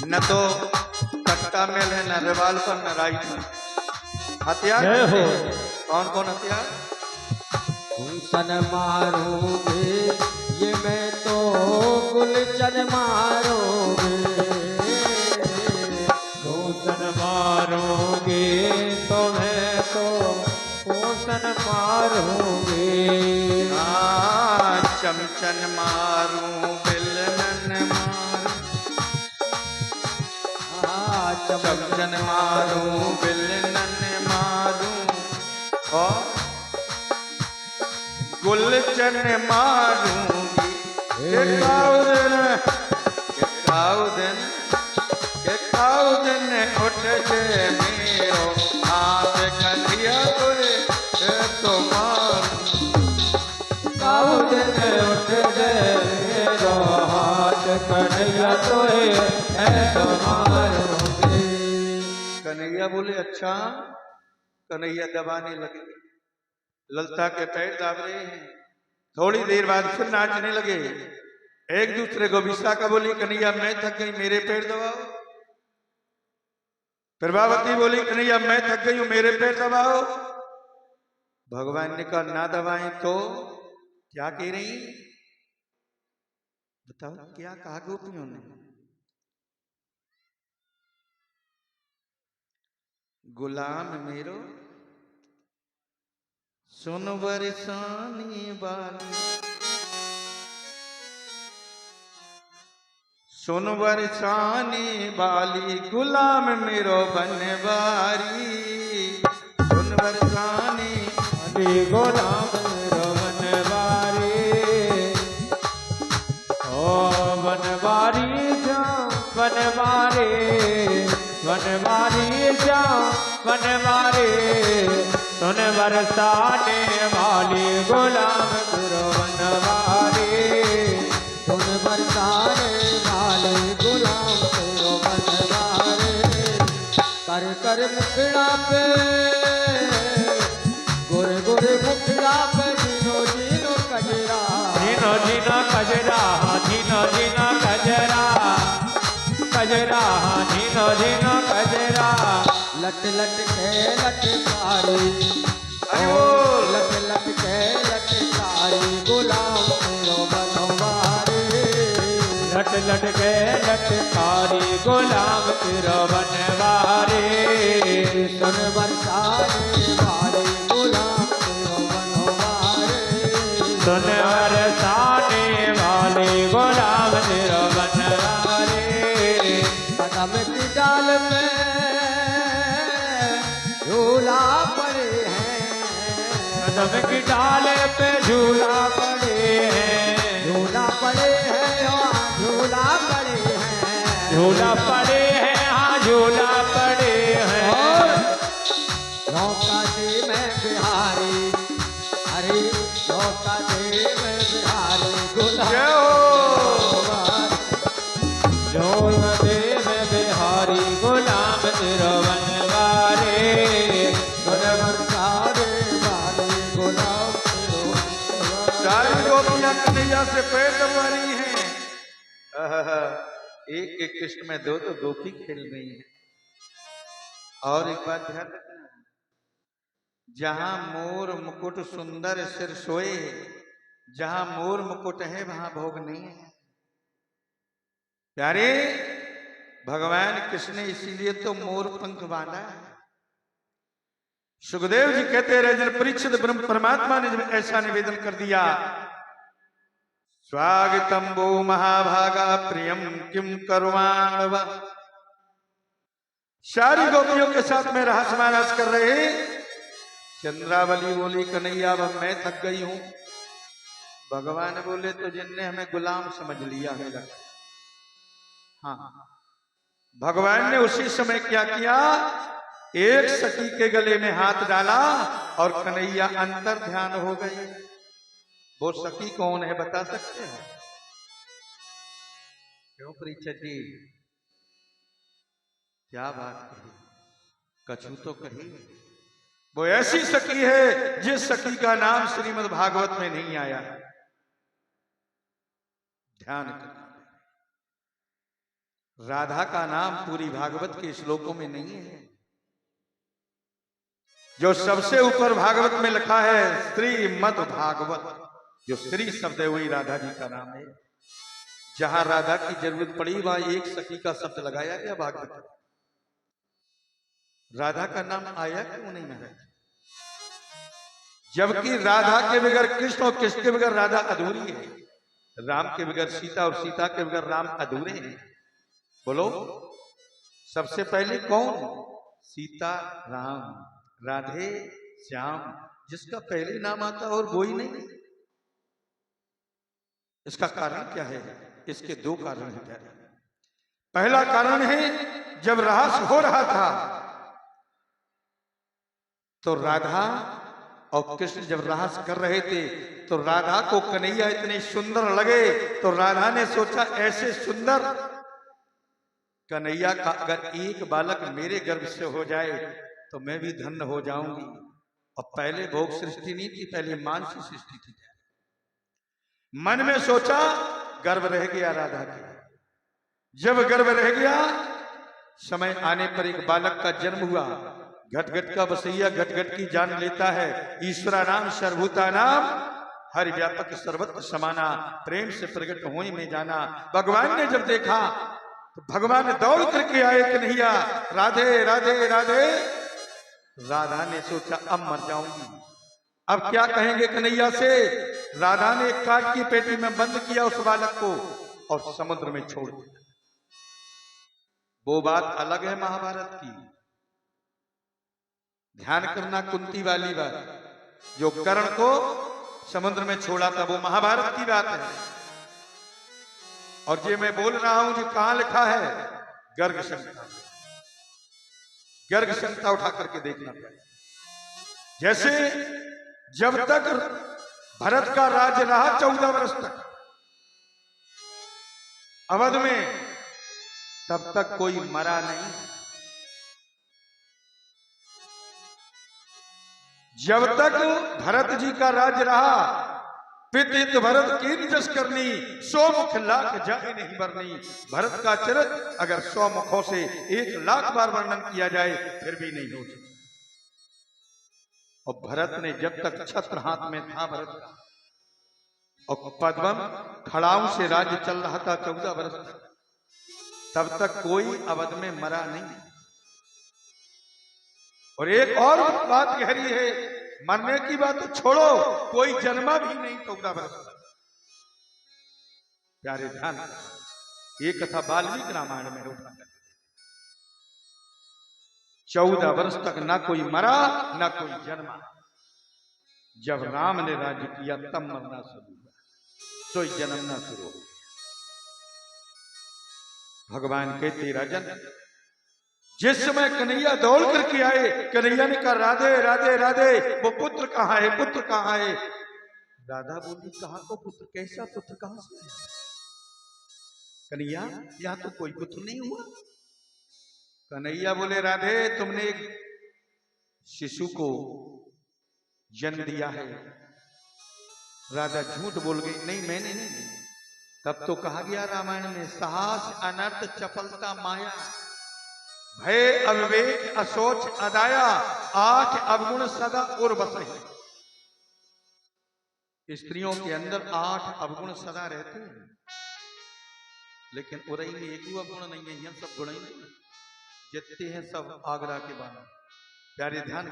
न तो कट्टा मेल है, न रिवाल्वर, न राइफल। हथियार हो कौन कौन हथियार? गुलशन मारोगे ये मैं तो गुलशन मारोगे, गुलशन मारोगे तो मैं तो गुलशन मारोगे। चमचन मारूं बिलन मारूं, चमचन मारूं बिलन मारूं और गुलचन मारूंगी। किताऊ दिन उठ जे मेरो हाथ कन्हैया तुझे तो मारूं। काऊ दिन उठ जे मेरो हाथ कन्हैया तुझे तो मारोगे। कन्हैया बोले अच्छा। कन्हैया दबाने लगे, ललता के पैर दाब रहे हैं। थोड़ी देर बाद फिर नाचने लगे। एक दूसरे को विशाखा बोली कन्हैया मैं थक गई मेरे पैर दबाओ। प्रभावती बोली कन्हैया मैं थक गई हूं मेरे पैर दबाओ। भगवान ने कहा ना दबाएं तो क्या कह रही? बताओ क्या कहा गोपियों ने? गुलाम मेरो सुन बरसानी वाली, सुन बरसानी वाली गुलाम मेरो बनवारी। सुन बरसानी वाली गुलाम मेरो बनवारी, ओ बनवारी जा बनवारी, बनवारी जा बनवारी। सुन बरसाने वाली गुलाम मेरो बनवारी, सुन बरसाने वाली गुलाम मेरो बनवारी। कर कर मुखड़ा पे गोरे गोरे मुखड़ा पे जीनो जीनो कजरा, जीनो जीनो कजरा, जीनो जीनो कजरा, कजरा जीनो जीनो कजरा। लट लट के लट कारी, लट लट के लट कारी गुलाम मेरो बनवारी। लट लट के लट कारी गुलाम मेरो बनवारी। सुन बरसाने वाली गुलाम मेरो बनवारी, सुन बरसाने वाली गुलाम मेरो बनवारी। कदम की डाल में झूला पड़े हैं, कदम की डाल पे झूला पड़े हैं, झूला पड़े हैं, हाँ झूला पड़े हैं, झूला पड़े हैं, हाँ झूला पड़े हैं। नौका दे मैं बिहारी, अरे नौका दे मैं बिहारी गुलाम दे मैं बिहारी गुलाम तेरा बनवारी। सारी गोपियां कन्हैया से पैर दबा रही हैं। एक एक कृष्ण में दो दो गोपी खेल रही हैं। और एक बात ध्यान रखना, जहां मोर मुकुट सुंदर सिर सोए, जहां मोर मुकुट है वहां भोग नहीं है प्यारे। भगवान कृष्ण ने इसीलिए तो मोर पंख बांधा है। सुखदेव जी कहते रहे जब परीक्षित ब्रह्म परमात्मा ने जब ऐसा निवेदन कर दिया, स्वागतम वो महाभागा प्रियम किम करवाणव। सारी गोपियों के साथ में रहस महाराज कर रहे। चंद्रावली बोली कन्हैया अब मैं थक गई हूं। भगवान बोले तो जिनने हमें गुलाम समझ लिया है लगा। हाँ, भगवान ने उसी समय क्या किया, एक सखी के गले में हाथ डाला और कन्हैया अंतर ध्यान हो गए। वो सखी कौन है बता सकते हैं? क्यों परीक्षित जी, क्या बात कही, कछु तो कही। वो ऐसी सखी है जिस सखी का नाम श्रीमद् भागवत में नहीं आया। ध्यान करना। राधा का नाम पूरी भागवत के श्लोकों में नहीं है। जो सबसे ऊपर भागवत में लिखा है श्रीमद् भागवत, जो श्री शब्द है वही राधा जी का नाम है। जहां राधा की जरूरत पड़ी वहां एक सखी का शब्द लगाया गया भागवत में। राधा का नाम आया क्यों नहीं महाराज? जबकि राधा के बगैर कृष्ण और कृष्ण के बगैर राधा अधूरी है। राम के बगैर सीता और सीता के बगैर राम अधूरे हैं। बोलो, सबसे पहले कौन? सीता राम, राधे श्याम, जिसका पहले नाम आता और वो ही नहीं। इसका कारण क्या है? इसके दो कारण हैं। पहला कारण है, जब रास हो रहा था तो राधा और कृष्ण जब रास कर रहे थे तो राधा को कन्हैया इतने सुंदर लगे तो राधा ने सोचा ऐसे सुंदर कन्हैया का अगर एक बालक मेरे गर्भ से हो जाए तो मैं भी धन्य हो जाऊंगी। और पहले भोग सृष्टि नहीं थी, पहले मानसी सृष्टि थी। मन में सोचा, गर्भ रह गया राधा के। जब गर्भ रह गया, समय आने पर एक बालक का जन्म हुआ। घट घट का बसैया घट घट की जान लेता है। ईश्वरा नाम सर्वभूता नाम, हर व्यापक सर्वत्र समाना, प्रेम से प्रकट होई में जाना। भगवान ने जब देखा तो भगवान दौड़ करके आए, कन्हैया राधे राधे राधे। राधा ने सोचा अब मर जाऊंगी, अब क्या कहेंगे कन्हैया से। राधा ने काट की पेटी में बंद किया उस बालक को और समुद्र में छोड़ दिया। वो बात अलग है महाभारत की। ध्यान करना, कुंती वाली बात। जो कर्ण को समुद्र में छोड़ा था वो महाभारत की बात है। और ये मैं बोल रहा हूं, जो कहां लिखा है? गर्ग संहिता। गर्ग संहिता उठा करके देखना पड़ेगा। जैसे जब तक भरत का राज्य रहा 14 वर्ष तक अवध में, तब तक कोई मरा नहीं। जब तक भरत जी का राज्य रहा, पित भरत की जस करनी, 100 मुख लाख जाए नहीं बरनी। भरत का चरित्र अगर 100 मुखों से 1 लाख बार वर्णन किया जाए फिर भी नहीं हो सकता। और भरत ने जब तक छत्र हाथ में था भरत का, और पद्मम खड़ाऊ से राज्य चल रहा था 14 वर्ष तक, तब तक कोई अवध में मरा नहीं। और एक और बात गहरी है, मरने की बात तो छोड़ो, कोई जन्मा भी नहीं 14 वर्ष तक। प्यारे ध्यान, ये कथा वाल्मीकि रामायण में उठा कर 14 वर्ष तक ना कोई मरा ना कोई जन्मा। जब राम ने राज्य किया तब मरना शुरू हुआ, तो जन्मना शुरू हो गया। भगवान कहते राजन, जिस समय कन्हैया दौड़ करके आए, कन्हैया ने कहा राधे राधे राधे, वो पुत्र कहाँ है, पुत्र कहाँ है? राधा बोली कहाँ को पुत्र, कैसा पुत्र, कहां से है? कन्हैया यहां तो कोई पुत्र नहीं हुआ। कन्हैया बोले राधे, तुमने एक शिशु को जन्म दिया है। राधा झूठ बोल गई, नहीं मैंने नहीं। तब तो कहा गया रामायण में, साहस अनर्थ चपलता माया, भय अविवेक असोच अदाया, 8 अवगुण सदा और बसहि। स्त्रियों के अंदर 8 अवगुण सदा रहते हैं, लेकिन उरई में एक ही अवगुण नहीं है, सब गुण ही नहीं, जितने हैं सब आगरा के बाहर। प्यारे ध्यान,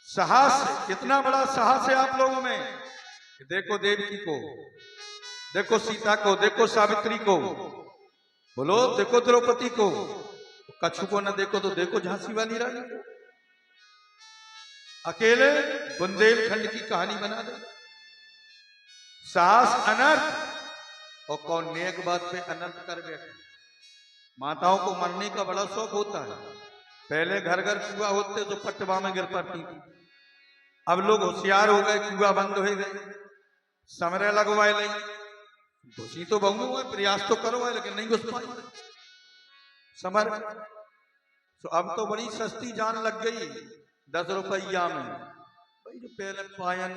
साहस, कितना बड़ा साहस है आप लोगों में। देखो देवकी को, देखो सीता को, देखो सावित्री को, बोलो देखो द्रौपदी को, कछु को न देखो तो देखो झांसी वाली रानी को। अकेले बुंदेलखंड की कहानी बना दे। साहस अनर्थ, और कौन नेक बात पे अनर्थ कर बैठे। माताओं को मरने का बड़ा शौक होता है। पहले घर घर कुआ होते तो पटवा में गिर पड़ती थी। अब लोग होशियार हो गए, कुआ बंद हो गए, समरे लगवाए नहीं। घुसी तो बहु हुआ, प्रयास तो करो है, लेकिन नहीं घुस पाई समर। तो अब तो बड़ी सस्ती जान लग गई, 10 रुपया में। भाई जो पहले पायन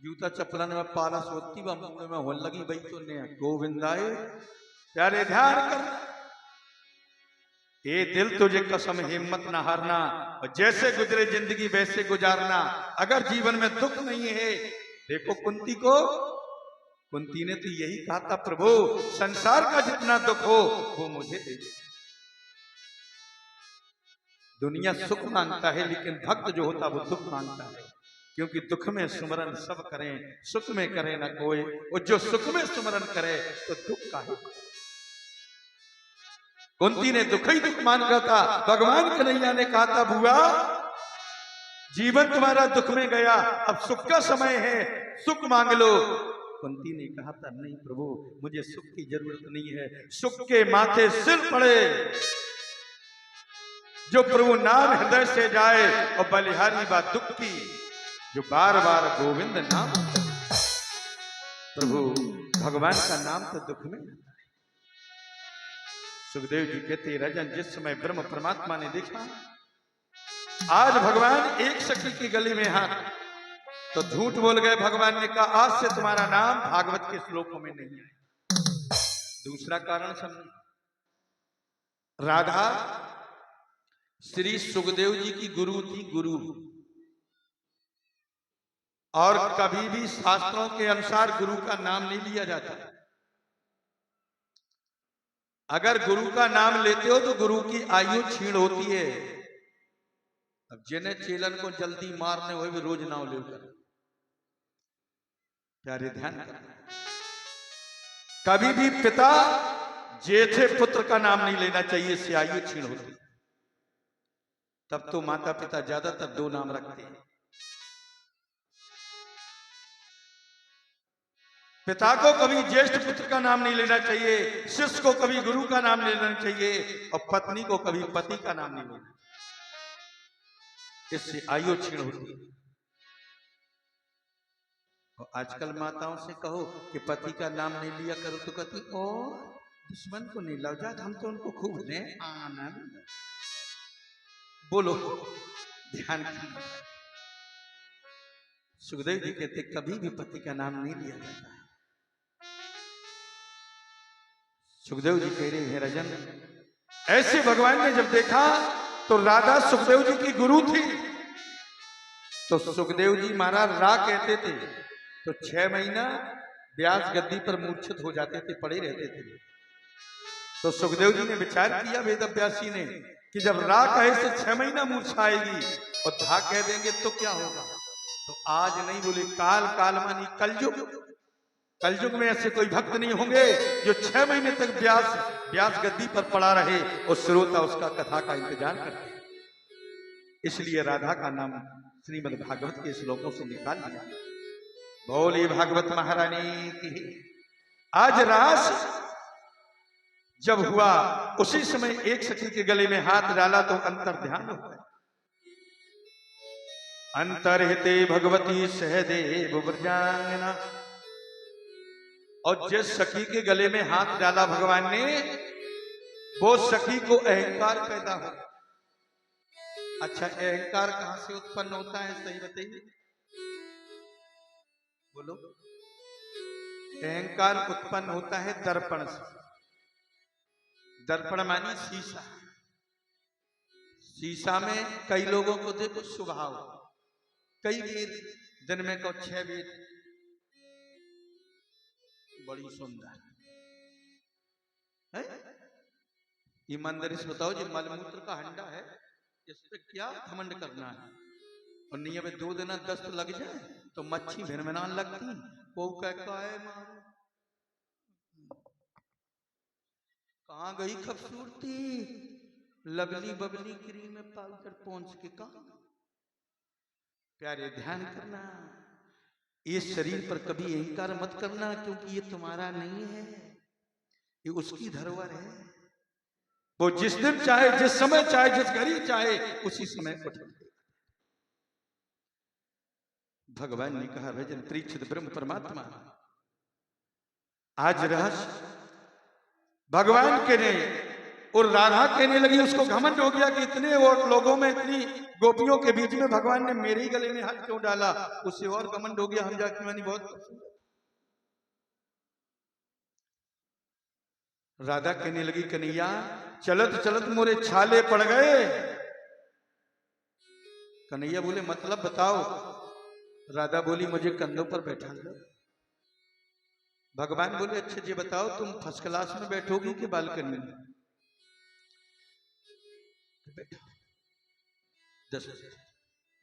जूता चप्पलन में पारस होती व मुंह में होल लगी वही तो ने गोविंदाए प्यारे ध्यान कर। ये दिल तुझे कसम हिम्मत न हारना, और जैसे गुजरे जिंदगी वैसे गुजारना। अगर जीवन में दुख नहीं है, देखो कुंती को, कुंती ने तो यही कहा था, प्रभु संसार का जितना दुख हो वो मुझे दे दे। दुनिया सुख मांगता है लेकिन भक्त जो होता वो दुख मांगता है, क्योंकि दुख में सुमरन सब करें, सुख में करे ना कोई। और जो सुख में सुमरन करे तो दुख का है। कुंती ने दुख ही दुख मांगा था। भगवान कन्हैया ने कहा था, बुआ जीवन तुम्हारा दुख में गया, अब सुख का समय है, सुख मांग लो। कुंती ने कहा था, नहीं प्रभु मुझे सुख की जरूरत नहीं है, सुख के माथे सिर पड़े। जो प्रभु नाम हृदय से जाए और बलिहारी बात दुख की, जो बार बार गोविंद नाम, प्रभु भगवान का नाम तो दुख में। सुखदेव जी कहते, राजन जिस समय ब्रह्म परमात्मा ने देखा आज भगवान एक सखी की गली में हाथ, तो झूठ बोल गए। भगवान ने कहा, आज से तुम्हारा नाम भागवत के श्लोकों में नहीं है। दूसरा कारण समझ, राधा श्री सुखदेव जी की गुरु थी, गुरु। और कभी भी शास्त्रों के अनुसार गुरु का नाम नहीं लिया जाता। अगर गुरु का नाम लेते हो तो गुरु की आयु क्षीण होती है। अब जिन्हें चेलन को जल्दी मारने हुए भी रोज नाम लेकर, प्यारे ध्यान करना, कभी भी पिता जेठे पुत्र का नाम नहीं लेना चाहिए, इससे आयु क्षीण होती। तब तो माता पिता ज्यादातर दो नाम रखते हैं। पिता को कभी ज्येष्ठ पुत्र का नाम नहीं लेना चाहिए, शिष्य को कभी गुरु का नाम लेना चाहिए, और पत्नी को कभी पति का नाम नहीं लेना, इससे आयु क्षीण होती है। और आजकल माताओं से कहो कि पति का नाम नहीं लिया करो तो कहती, ओ दुश्मन को नहीं लग जाता, हम तो उनको खूब दे आनंद। बोलो ध्यान करना। सुखदेव जी कहते, कभी भी पति का नाम नहीं लिया जाता है। सुखदेव जी कह रहे हैं, राजन ऐसे भगवान ने जब देखा तो राधा सुखदेव जी की गुरु थी, तो सुखदेव जी महाराज रा कहते थे तो 6 महीना व्यास गद्दी पर मूर्छित हो जाते थे, पड़े रहते थे। तो सुखदेव जी ने विचार किया वेद व्यासी ने कि जब रा कहे से 6 महीना मूर्छा आएगी और धा कह देंगे तो क्या होगा। तो आज नहीं बोले, काल काल मानी कलयुग, कलयुग में ऐसे कोई भक्त नहीं होंगे जो 6 महीने तक व्यास गद्दी पर पड़ा रहे और श्रोता उसका कथा का इंतजार करते। इसलिए राधा का नाम श्रीमद् भागवत के श्लोकों से निकाल दिया। बोले भागवत महारानी की। आज रास जब हुआ उसी समय एक सखी के गले में हाथ डाला तो अंतर ध्यान हो गया। अंतरहिते भगवती सहदेव व्रजांगना। और जिस सखी के गले में हाथ डाला भगवान ने, वो सखी को अहंकार पैदा हो। अच्छा, अहंकार कहां से उत्पन्न होता है सही बताइए, बोलो। अहंकार उत्पन्न होता है दर्पण से। दर्पण मानी शीशा। शीशा में कई लोगों को देखो स्वभाव, कई वेद दिन में को 6 वेद बड़ी सुंदर है। ईमानदारी से बताओ, जो मलमूत्र का हंडा है इस पे क्या घमंड करना है। और नहीं अब 2 दिन दस्त लग जाए तो मच्छी भिनभिनान लगती, वो कहता है कहाँ गई खूबसूरती, लवली बबली क्रीम में पाउडर पहुंच के कहा। प्यारे ध्यान करना, इस शरीर पर कभी अहंकार मत करना, क्योंकि ये तुम्हारा नहीं है, ये उसकी धरोहर है। वो जिस दिन चाहे, जिस समय चाहे, जिस घड़ी चाहे उसी समय उठ। भगवान ने कहा, भजन परीक्षित ब्रह्म परमात्मा। आज रहस्य भगवान के ने और राधा कहने लगी, उसको घमंड हो गया कि इतने और लोगों में इतनी गोपियों के बीच में भगवान ने मेरे ही गले में हाथ क्यों डाला? उससे और घमंड हो गया, हम जाके मानी बहुत पसंद। राधा कहने लगी कन्हैया चलत चलत मोरे छाले पड़ गए। कन्हैया बोले मतलब बताओ। राधा बोली मुझे कंधों पर बैठा लो। भगवान बोले अच्छा जी बताओ तुम फर्स्ट क्लास में बैठोगी कि बालकनी में?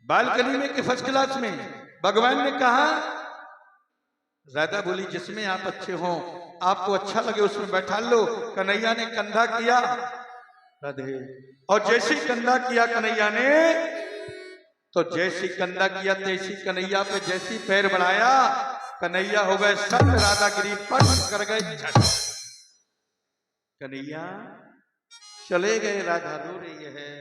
बालकनी में कि फर्स्ट क्लास में? भगवान ने कहा। राधा बोली जिसमें आप अच्छे हो, आपको अच्छा लगे उसमें बैठा लो। कन्हैया ने कंधा किया राधे, और जैसे कंधा किया कन्हैया ने, तो जैसी कंधा किया तैसी कन्हैया पे जैसी पैर बढ़ाया कन्हैया हो गए संत, राधा गिरी पट कर गए। कन्हैया चले गए, राधा रो रही है,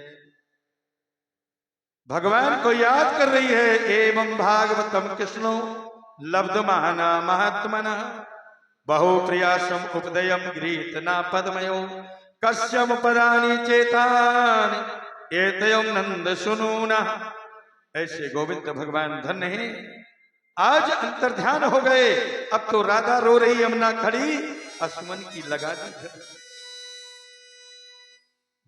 भगवान को याद कर रही है। एवं भागवतम कृष्णो लब्धमाना महात्मना बहु प्रियासम उपदयम गृहीतना पद्मयो कश्यम परानी चेतान एतयम नंद सुनूना। ऐसे गोविंद भगवान धन्य है, आज अंतर्ध्यान हो गए। अब तो राधा रो रही यमुना खड़ी, असमन की लगा दी।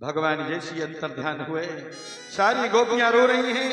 भगवान जैसी अंतर्ध्यान हुए, सारी गोपियां रो रही हैं।